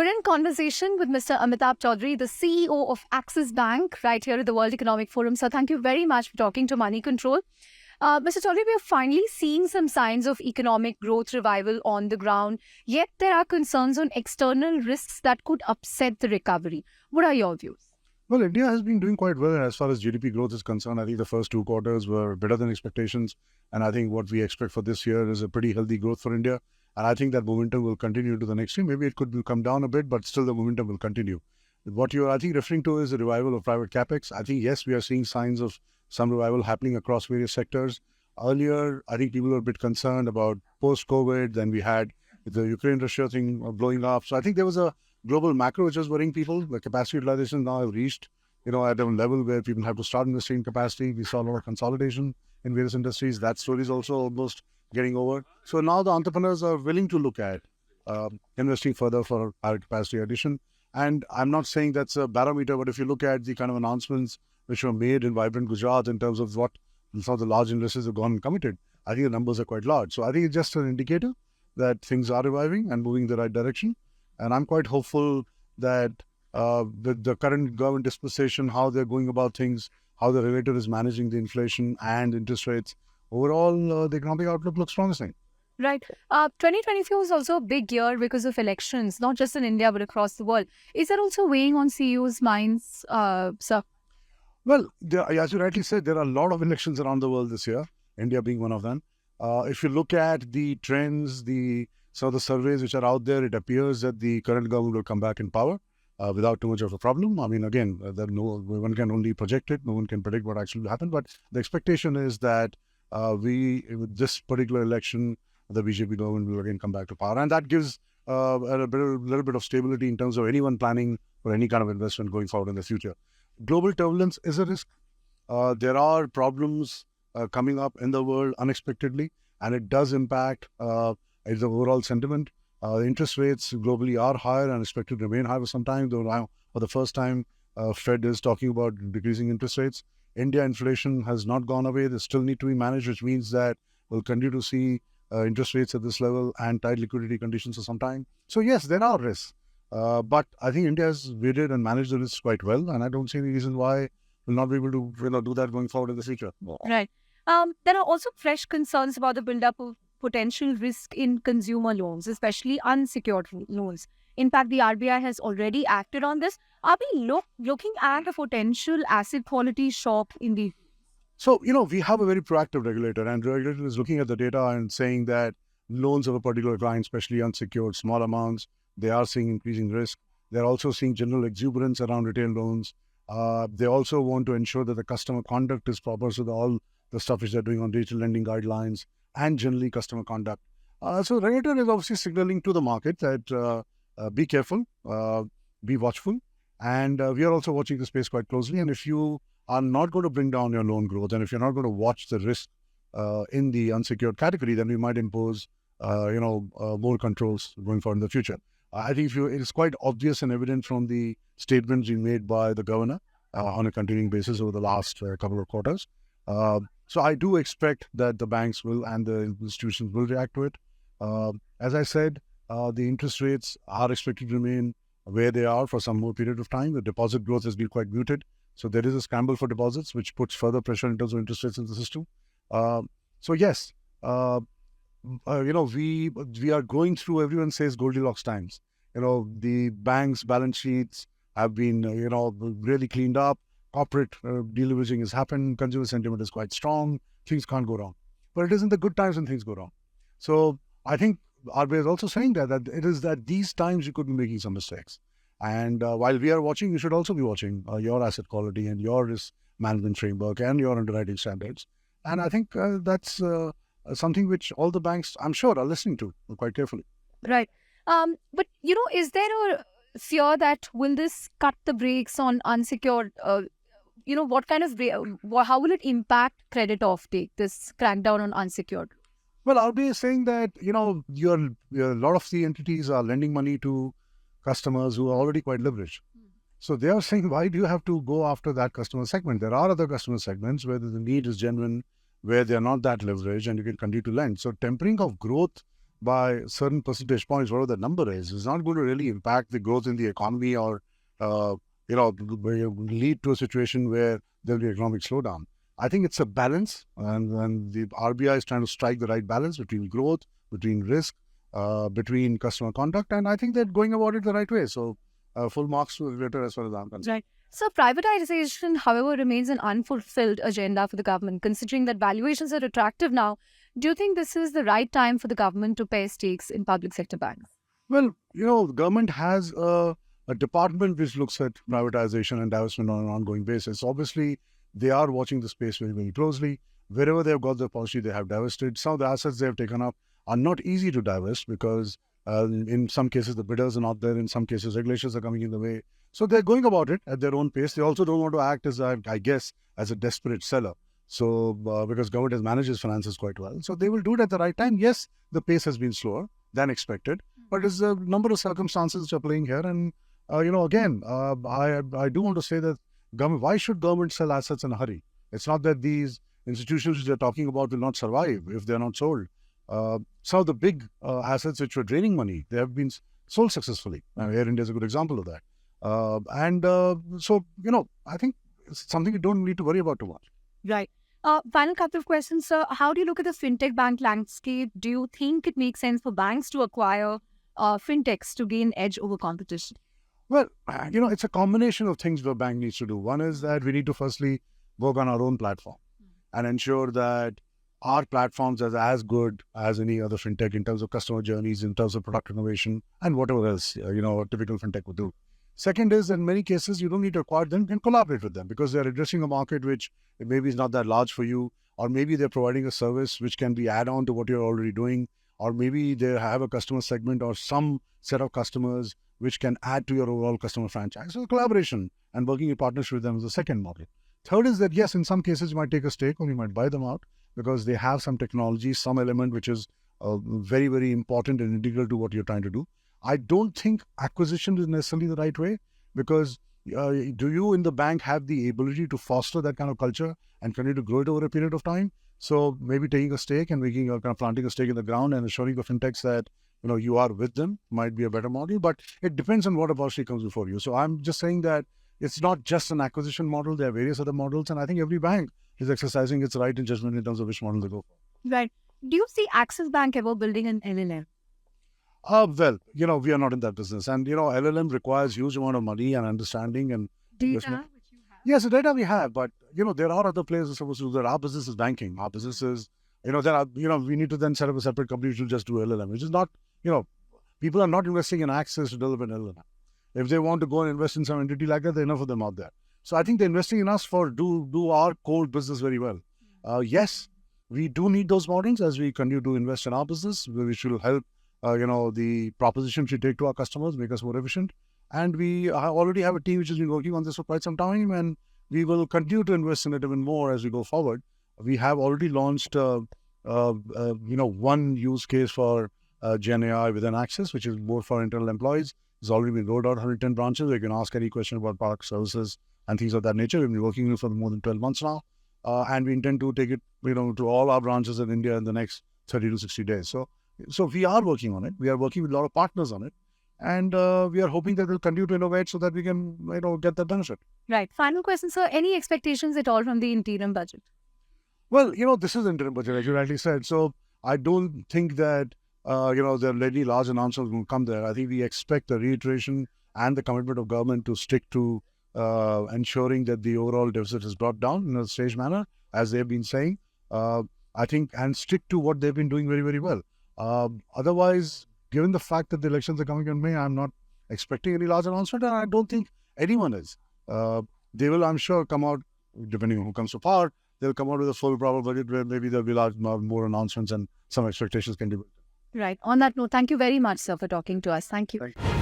We're in conversation with Mr. Amitabh Chaudhry, the CEO of Axis Bank, right here at the World Economic Forum. So thank you very much for talking to Money Control. Mr. Chaudhry, we are finally seeing some signs of economic growth revival on the ground, yet there are concerns on external risks that could upset the recovery. What are your views? Well, India has been doing quite well as far as GDP growth is concerned. I think the first 2 quarters were better than expectations. And I think what we expect for this year is a pretty healthy growth for India. And I think that momentum will continue to the next year. Maybe it could come down a bit, but still the momentum will continue. What you're, I think, referring to is the revival of private capex. I think, yes, we are seeing signs of some revival happening across various sectors. Earlier, I think people were a bit concerned about post-COVID. Then we had the Ukraine-Russia thing blowing up. So I think there was a global macro which was worrying people. The capacity utilization now have reached, at a level where people have to start investing in capacity. We saw a lot of consolidation in various industries. That story is also almost getting over. So now the entrepreneurs are willing to look at investing further for higher capacity addition. And I'm not saying that's a barometer, but if you look at the kind of announcements which were made in Vibrant Gujarat in terms of what some of the large investors have gone and committed, I think the numbers are quite large. So I think it's just an indicator that things are reviving and moving in the right direction. And I'm quite hopeful that with the current government dispensation, how they're going about things, how the regulator is managing the inflation and interest rates, overall, the economic outlook looks promising. Right. 2024 was also a big year because of elections, not just in India, but across the world. Is that also weighing on CEOs' minds, sir? Well, as you rightly said, there are a lot of elections around the world this year, India being one of them. If you look at the trends, some of the surveys which are out there, it appears that the current government will come back in power without too much of a problem. I mean, again, one can only project it. No one can predict what actually will happen. But the expectation is that with this particular election, the BJP government will again come back to power. And that gives a little bit of stability in terms of anyone planning for any kind of investment going forward in the future. Global turbulence is a risk. There are problems coming up in the world unexpectedly, and it does impact the overall sentiment. Interest rates globally are higher and expected to remain high for some time, though now for the first time, Fed is talking about decreasing interest rates. India inflation has not gone away. They still need to be managed, which means that we'll continue to see interest rates at this level and tight liquidity conditions for some time. So yes, there are risks. But I think India has weighed and managed the risks quite well, and I don't see any reason why we'll not be able to do that going forward in the future. Right. There are also fresh concerns about the build-up of potential risk in consumer loans, especially unsecured loans. In fact, the RBI has already acted on this. Are we looking at a potential asset quality shock in the... So, we have a very proactive regulator, and the regulator is looking at the data and saying that loans of a particular client, especially unsecured, small amounts, they are seeing increasing risk. They're also seeing general exuberance around retail loans. They also want to ensure that the customer conduct is proper, so all the stuff which they're doing on digital lending guidelines and generally customer conduct. So the regulator is obviously signaling to the market that be careful, be watchful. And we are also watching the space quite closely. And if you are not going to bring down your loan growth, and if you're not going to watch the risk in the unsecured category, then we might impose more controls going forward in the future. I think it is quite obvious and evident from the statements being made by the governor on a continuing basis over the last couple of quarters. So I do expect that the banks will and the institutions will react to it. As I said, the interest rates are expected to remain where they are for some more period of time. The deposit growth has been quite muted. So there is a scramble for deposits, which puts further pressure in terms of interest rates in the system. So yes, we are going through, everyone says, Goldilocks times. The bank's balance sheets have been, really cleaned up. Corporate deleveraging has happened. Consumer sentiment is quite strong. Things can't go wrong. But it isn't the good times when things go wrong. So I think RBI is also saying that it is that these times you could be making some mistakes. And while we are watching, you should also be watching your asset quality and your risk management framework and your underwriting standards. And I think that's something which all the banks, I'm sure, are listening to quite carefully. Right. But, is there a fear that will this cut the brakes on unsecured, what kind of, how will it impact credit offtake, this crackdown on unsecured? Well, RBI is saying that, a lot of the entities are lending money to customers who are already quite leveraged. So they are saying, why do you have to go after that customer segment? There are other customer segments where the need is genuine, where they are not that leveraged and you can continue to lend. So tempering of growth by certain percentage points, whatever the number is not going to really impact the growth in the economy or, uh, lead to a situation where there'll be economic slowdown. I think it's a balance, and the RBI is trying to strike the right balance between growth, between risk, between customer conduct, and I think they're going about it the right way. So, full marks to the regulator as far as I'm concerned. Right. So, privatization, however, remains an unfulfilled agenda for the government. Considering that valuations are attractive now, do you think this is the right time for the government to pay stakes in public sector banks? Well, the government has a department which looks at privatization and divestment on an ongoing basis. Obviously, they are watching the space very, very closely. Wherever they've got the policy, they have divested. Some of the assets they have taken up are not easy to divest because in some cases the bidders are not there. In some cases, regulations are coming in the way. So they're going about it at their own pace. They also don't want to act as, I guess, as a desperate seller. So because government has managed its finances quite well. So they will do it at the right time. Yes, the pace has been slower than expected, but there's a number of circumstances which are playing here. And, again, I do want to say that government, why should government sell assets in a hurry? It's not that these institutions which they're talking about will not survive if they're not sold. Some of the big assets which were draining money, they have been sold successfully. Air India is a good example of that. So, I think it's something you don't need to worry about too much. Right. Final couple of questions, sir. How do you look at the fintech bank landscape? Do you think it makes sense for banks to acquire fintechs to gain edge over competition? Well, it's a combination of things the bank needs to do. One is that we need to firstly work on our own platform and ensure that our platforms are as good as any other fintech in terms of customer journeys, in terms of product innovation, and whatever else, a typical fintech would do. Second is, in many cases, you don't need to acquire them, you can collaborate with them because they're addressing a market which maybe is not that large for you, or maybe they're providing a service which can be add-on to what you're already doing, or maybe they have a customer segment or some set of customers which can add to your overall customer franchise. So collaboration and working in partnership with them is the second model. Third is that, yes, in some cases you might take a stake or you might buy them out because they have some technology, some element which is very, very important and integral to what you're trying to do. I don't think acquisition is necessarily the right way because do you in the bank have the ability to foster that kind of culture and continue to grow it over a period of time? So maybe taking a stake and planting a stake in the ground and assuring the fintechs that you are with them might be a better model, but it depends on what opportunity comes before you. So I'm just saying that it's not just an acquisition model. There are various other models, and I think every bank is exercising its right and judgment in terms of which model they go for. Right. Do you see Axis Bank ever building an LLM? Well, we are not in that business. And, LLM requires huge amount of money and understanding and Data, investment. which you have. Yes, the data we have, but, there are other players who are supposed to do that. Our business is banking. Our business is, we need to then set up a separate company which will just do LLM, which is not, people are not investing in Axis to develop an LLM. If they want to go and invest in some entity like that, there are enough of them out there. So I think they're investing in us for do our core business very well. Yes, we do need those models as we continue to invest in our business, which will help the propositions we take to our customers, make us more efficient. And we already have a team which has been working on this for quite some time, and we will continue to invest in it even more as we go forward. We have already launched, one use case for Gen AI within Axis, which is more for internal employees. It's already been rolled out 110 branches. You can ask any question about product services and things of that nature. We've been working on it for more than 12 months now. And we intend to take it, to all our branches in India in the next 30 to 60 days. So we are working on it. We are working with a lot of partners on it. And we are hoping that we'll continue to innovate so that we can, get that benefit. Right. Final question, sir. Any expectations at all from the interim budget? Well, this is interim budget, as you rightly said. So I don't think that, there are really large announcements will come there. I think we expect a reiteration and the commitment of government to stick to ensuring that the overall deficit is brought down in a staged manner, as they've been saying. I think, and stick to what they've been doing very, very well. Otherwise, given the fact that the elections are coming in May, I'm not expecting any large announcement, and I don't think anyone is. They will, I'm sure, come out, depending on who comes to power, they'll come out with a full proper budget where maybe there'll be more announcements and some expectations can be built. Right. On that note, thank you very much, sir, for talking to us. Thank you. Thank you.